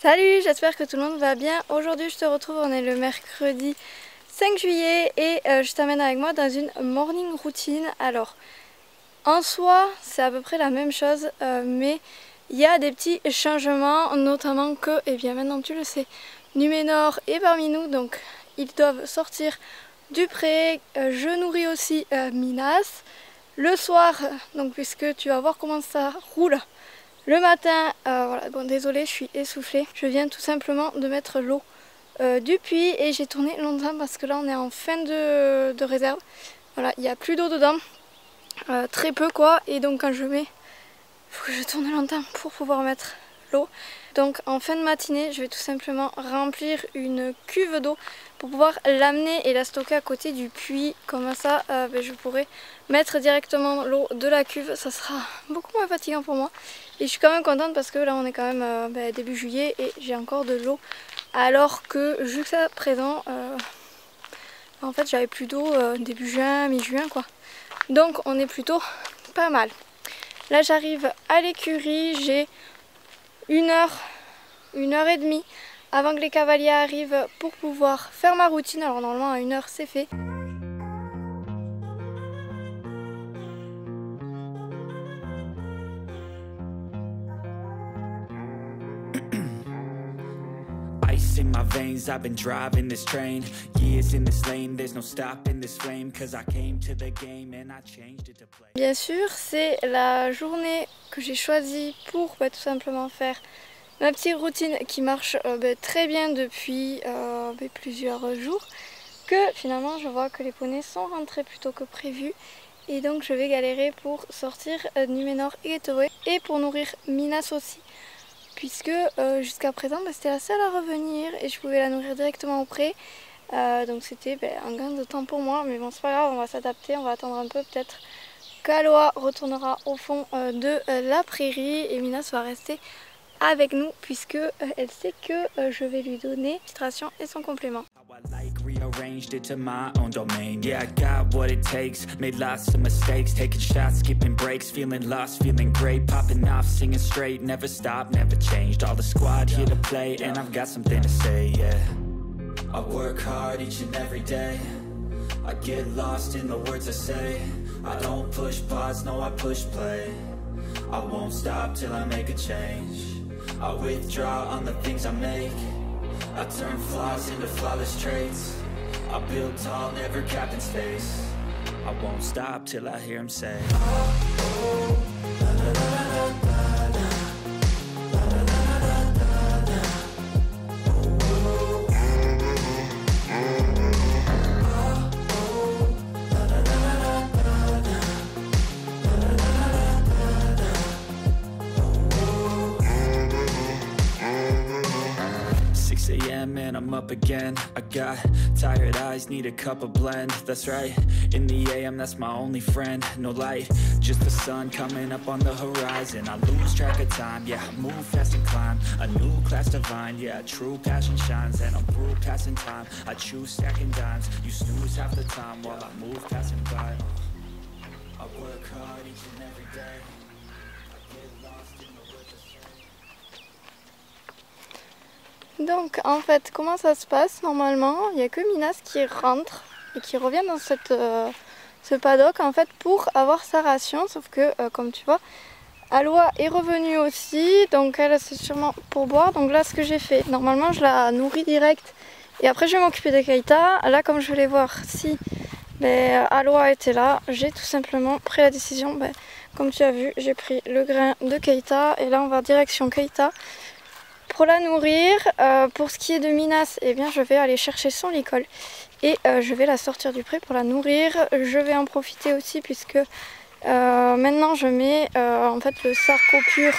Salut, j'espère que tout le monde va bien. Aujourd'hui je te retrouve, on est le mercredi 5 juillet et je t'amène avec moi dans une morning routine. Alors en soi c'est à peu près la même chose mais il y a des petits changements, notamment que, et bien maintenant tu le sais, Numénor est parmi nous, donc ils doivent sortir du pré. Je nourris aussi Minas le soir, donc puisque tu vas voir comment ça roule. Le matin, voilà, bon désolée, je suis essoufflée. Je viens tout simplement de mettre l'eau du puits et j'ai tourné longtemps parce que là on est en fin de réserve. Voilà, il n'y a plus d'eau dedans, très peu quoi, et donc quand je mets, il faut que je tourne longtemps pour pouvoir mettre l'eau. Donc en fin de matinée, je vais tout simplement remplir une cuve d'eau pour pouvoir l'amener et la stocker à côté du puits. Comme ça, je pourrai mettre directement l'eau de la cuve. Ça sera beaucoup moins fatigant pour moi. Et je suis quand même contente parce que là on est quand même début juillet et j'ai encore de l'eau. Alors que jusqu'à présent, en fait j'avais plus d'eau début juin, mi-juin quoi. Donc on est plutôt pas mal. Là j'arrive à l'écurie, j'ai une heure et demie avant que les cavaliers arrivent pour pouvoir faire ma routine. Alors normalement à 1 heure c'est fait. Ice in my veins, I've been driving this train. Years in this lane, there's no stopping this flame. Cause I came to the game and I changed it to play. Bien sûr, c'est la journée que j'ai choisie pour tout simplement faire ma petite routine qui marche très bien depuis plusieurs jours. Que finalement je vois que les poneys sont rentrés plus tôt que prévu. Et donc je vais galérer pour sortir Numénor et Getaway et pour nourrir Minas aussi. Puisque jusqu'à présent c'était la seule à revenir et je pouvais la nourrir directement au pré. Donc c'était un gain de temps pour moi, mais bon c'est pas grave, on va s'adapter, on va attendre un peu, peut-être qu'Aloa retournera au fond de la prairie et Minas va rester avec nous puisque elle sait que je vais lui donner petite ration et son complément. Rearranged it to my own domain. Yeah, I got what it takes. Made lots of mistakes, taking shots, skipping breaks, feeling lost, feeling great, popping off, singing straight, never stopped, never changed. All the squad here to play, and I've got something to say. Yeah, I work hard each and every day. I get lost in the words I say. I don't push pause, no, I push play. I won't stop till I make a change. I withdraw on the things I make. I turn flaws into flawless traits. I build tall, never capped in space. I won't stop till I hear him say, oh, oh, la, la, la, la, la, la, la, la, la, la, la, oh, oh, oh, la, la, la, la, la, la, la, la, la, la, oh, 6 a.m. and I'm up again. I got tired eyes, need a cup of blend. That's right, in the AM that's my only friend. No light, just the sun coming up on the horizon. I lose track of time, yeah, I move fast and climb. A new class divine, yeah, true passion shines. And I'm through passing time, I choose stacking dimes. You snooze half the time while I move passing by. I work hard each and every day. Donc en fait comment ça se passe normalement, il n'y a que Minas qui rentre et qui revient dans ce paddock en fait pour avoir sa ration, sauf que comme tu vois Aloa est revenue aussi, donc elle c'est sûrement pour boire. Donc là ce que j'ai fait, normalement je la nourris direct et après je vais m'occuper de Keita. Là comme je voulais voir si Aloa était là, j'ai tout simplement pris la décision, comme tu as vu j'ai pris le grain de Keita et là on va direction Keita pour la nourrir. Pour ce qui est de Minas, eh bien, je vais aller chercher son licol et je vais la sortir du pré pour la nourrir. Je vais en profiter aussi puisque maintenant je mets en fait le Sarcopure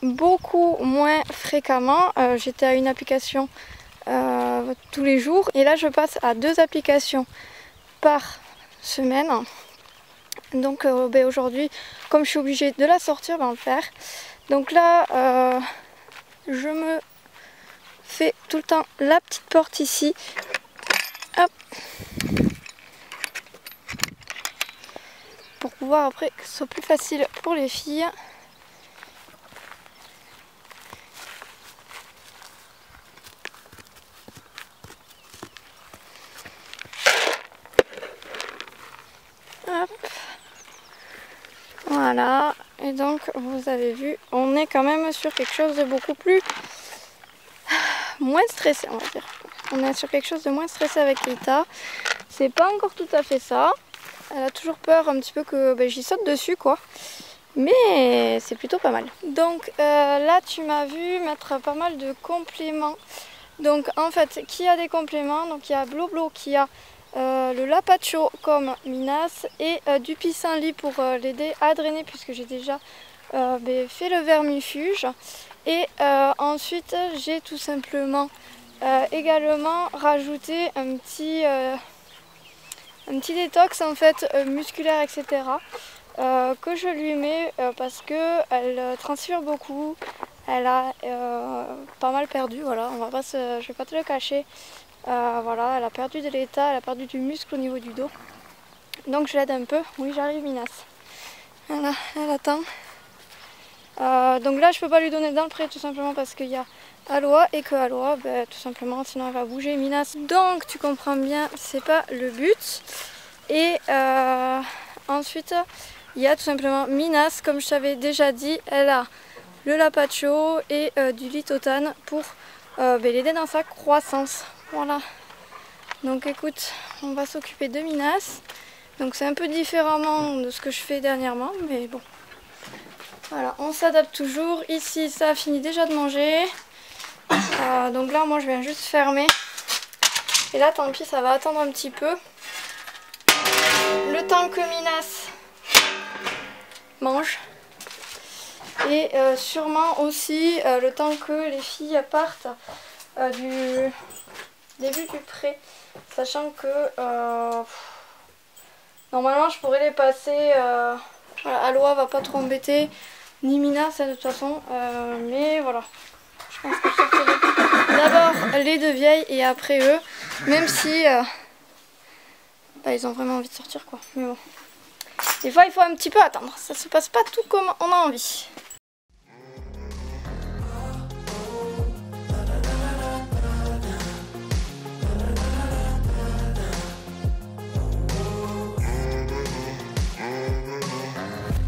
beaucoup moins fréquemment. J'étais à une application tous les jours et là je passe à 2 applications par semaine. Donc aujourd'hui, comme je suis obligée de la sortir, on va le faire. Donc là je me fais tout le temps la petite porte ici. Hop. Pour pouvoir après que ce soit plus facile pour les filles. Voilà, et donc vous avez vu, on est quand même sur quelque chose de beaucoup plus moins stressé, on va dire. On est sur quelque chose de moins stressé avec Keita. C'est pas encore tout à fait ça. Elle a toujours peur un petit peu que j'y saute dessus quoi. Mais c'est plutôt pas mal. Donc là tu m'as vu mettre pas mal de compléments. Donc en fait qui a des compléments, donc il y a Bloblo qui a le Lapacho comme Minas et du pissenlit pour l'aider à drainer puisque j'ai déjà fait le vermifuge. Et ensuite j'ai tout simplement également rajouté un petit détox en fait musculaire etc. Que je lui mets parce que elle transpire beaucoup. Elle a pas mal perdu, voilà, je vais pas te le cacher. Voilà, elle a perdu de l'état, elle a perdu du muscle au niveau du dos. Donc je l'aide un peu. Oui, j'arrive Minas. Voilà, elle attend. Donc là je peux pas lui donner dans le pré tout simplement parce qu'il y a Aloha et que Aloha, tout simplement sinon elle va bouger Minas. Donc tu comprends bien, c'est pas le but. Et ensuite il y a tout simplement Minas, comme je t'avais déjà dit, elle a le Lapacho et du Litotane pour l'aider dans sa croissance. Voilà. Donc écoute, on va s'occuper de Minas. Donc c'est un peu différemment de ce que je fais dernièrement, mais bon. Voilà, on s'adapte toujours. Ici, ça a fini déjà de manger. Donc là, moi, je viens juste fermer. Et là, tant pis, ça va attendre un petit peu. Le temps que Minas mange. Et sûrement aussi le temps que les filles partent du début du pré. Sachant que normalement, je pourrais les passer... Voilà, Aloha va pas trop embêter, ni Minas de toute façon, mais voilà, je pense que je sortirai d'abord les deux vieilles et après eux, même si ils ont vraiment envie de sortir quoi, mais bon, des fois il faut un petit peu attendre, ça se passe pas tout comme on a envie.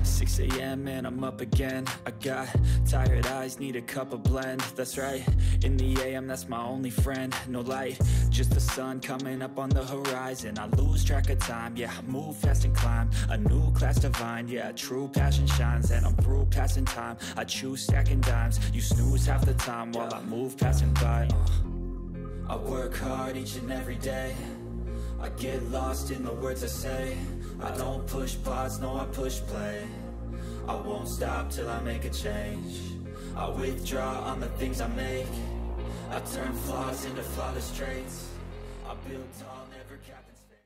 6 a.m. and I'm up again. I got tired eyes, need a cup of blend. That's right, in the AM, that's my only friend. No light, just the sun coming up on the horizon. I lose track of time, yeah, I move fast and climb. A new class divine, yeah, true passion shines. And I'm through passing time, I choose stacking dimes. You snooze half the time while I move passing by. I work hard each and every day. I get lost in the words I say. I don't push pause, no I push play. I won't stop till I make a change. I withdraw on the things I make. I turn flaws into flawless traits. I build tall, never cap and stay.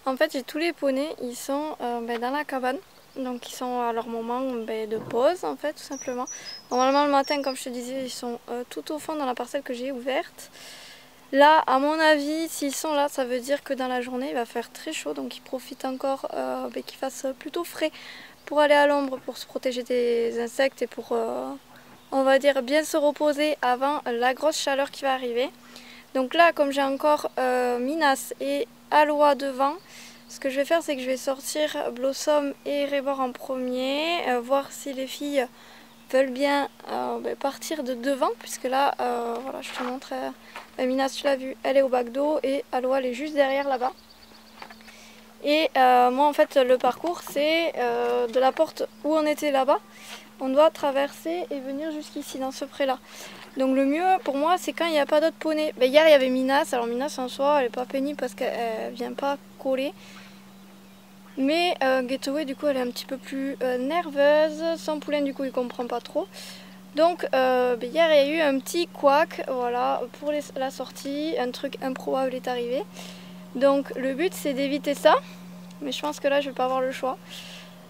En fait, j'ai tous les poneys, ils sont dans la cabane. Donc ils sont à leur moment de pause en fait, tout simplement. Normalement le matin, comme je te disais, ils sont tout au fond dans la parcelle que j'ai ouverte. Là, à mon avis, s'ils sont là, ça veut dire que dans la journée, il va faire très chaud. Donc ils profitent encore qu'il fasse plutôt frais pour aller à l'ombre, pour se protéger des insectes et pour, on va dire, bien se reposer avant la grosse chaleur qui va arriver. Donc là, comme j'ai encore Minas et Aloha devant, ce que je vais faire, c'est que je vais sortir Blossom et Rebord en premier, voir si les filles veulent bien partir de devant, puisque là, voilà, je te montre, Minas, tu l'as vu, elle est au bac d'eau et Aloha, elle est juste derrière là-bas. Et moi, en fait, le parcours, c'est de la porte où on était là-bas, on doit traverser et venir jusqu'ici, dans ce pré-là. Donc le mieux pour moi, c'est quand il n'y a pas d'autres poneys. Hier, il y avait Minas, alors Minas en soi, elle n'est pas pénible parce qu'elle ne vient pas coller. Mais Getaway, du coup, elle est un petit peu plus nerveuse. Son poulain, du coup, il comprend pas trop. Donc hier, il y a eu un petit couac, voilà, pour la sortie. Un truc improbable est arrivé. Donc le but, c'est d'éviter ça. Mais je pense que là, je vais pas avoir le choix.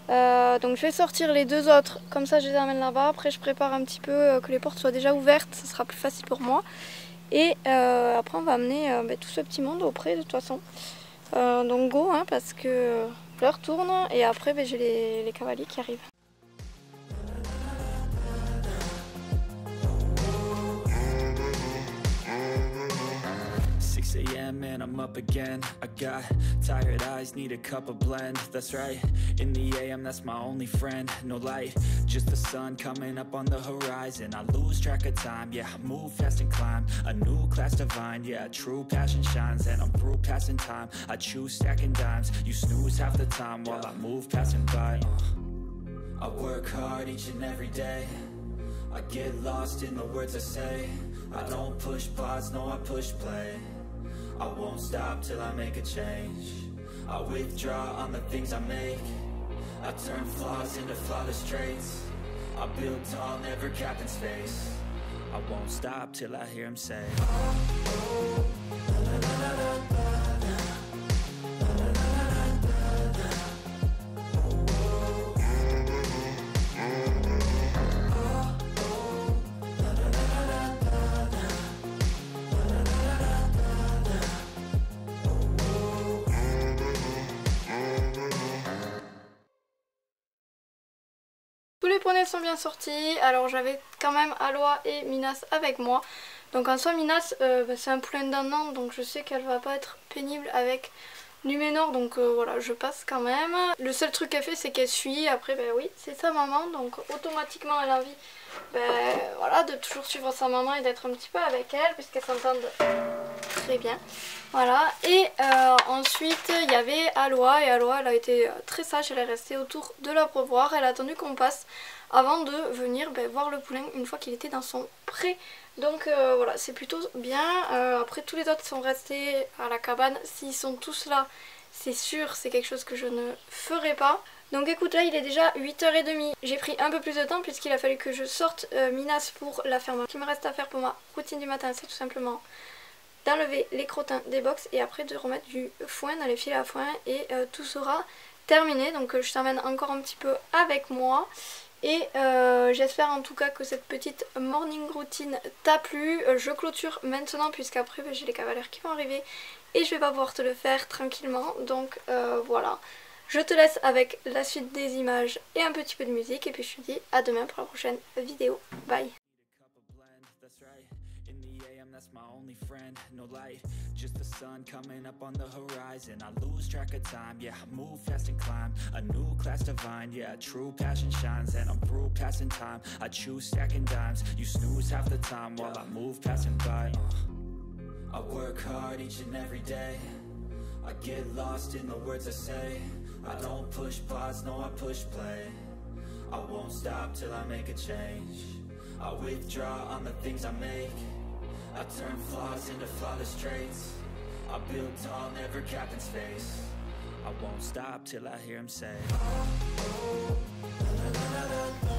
Donc je vais sortir les deux autres, comme ça je les amène là-bas. Après, je prépare un petit peu que les portes soient déjà ouvertes, ça sera plus facile pour moi. Et après, on va amener tout ce petit monde au pré de toute façon. Donc go, hein, parce que l'heure tourne et après j'ai les cavaliers qui arrivent. when I'm up again. I got tired eyes, need a cup of blend. That's right, in the AM, that's my only friend. No light, just the sun coming up on the horizon. I lose track of time, yeah, I move fast and climb. A new class divine, yeah, true passion shines. And I'm through passing time, I choose stacking dimes. You snooze half the time while I move passing by. I work hard each and every day. I get lost in the words I say. I don't push pause, no I push play. I won't stop till I make a change. I withdraw on the things I make. I turn flaws into flawless traits. I build tall, never capped in space. I won't stop till I hear him say, Tous les poneys sont bien sortis, alors j'avais quand même Aloha et Minas avec moi. Donc en soi Minas c'est un poulain d'un an, donc je sais qu'elle va pas être pénible avec Numénor, donc voilà, je passe quand même. Le seul truc qu'elle fait c'est qu'elle suit, après ben oui c'est sa maman, donc automatiquement elle a envie voilà, de toujours suivre sa maman et d'être un petit peu avec elle puisqu'elles s'entendent très bien. Voilà, et ensuite il y avait Aloha, et Aloha elle a été très sage, elle est restée autour de l'abreuvoir, elle a attendu qu'on passe avant de venir voir le poulain une fois qu'il était dans son pré. Donc voilà, c'est plutôt bien. Après tous les autres sont restés à la cabane, s'ils sont tous là c'est sûr c'est quelque chose que je ne ferai pas. Donc écoute, là il est déjà 8h30, j'ai pris un peu plus de temps puisqu'il a fallu que je sorte Minas pour la ferme. Ce qui me reste à faire pour ma routine du matin c'est tout simplement d'enlever les crottins des box et après de remettre du foin dans les filets à foin et tout sera terminé. Donc je t'emmène encore un petit peu avec moi et j'espère en tout cas que cette petite morning routine t'a plu. Je clôture maintenant puisqu'après j'ai les cavaliers qui vont arriver et je vais pas pouvoir te le faire tranquillement, donc voilà. Je te laisse avec la suite des images et un petit peu de musique et puis je te dis à demain pour la prochaine vidéo. Bye. That's my only friend, no light, just the sun coming up on the horizon. I lose track of time, yeah, I move fast and climb. A new class divine, yeah, true passion shines. And I'm through passing time, I choose stacking dimes. You snooze half the time while I move passing by. I work hard each and every day. I get lost in the words I say. I don't push pause, no I push play. I won't stop till I make a change. I withdraw on the things I make. I turn flaws into flawless traits. I build tall, never capped in space. I won't stop till I hear him say, la, la, la, la, la.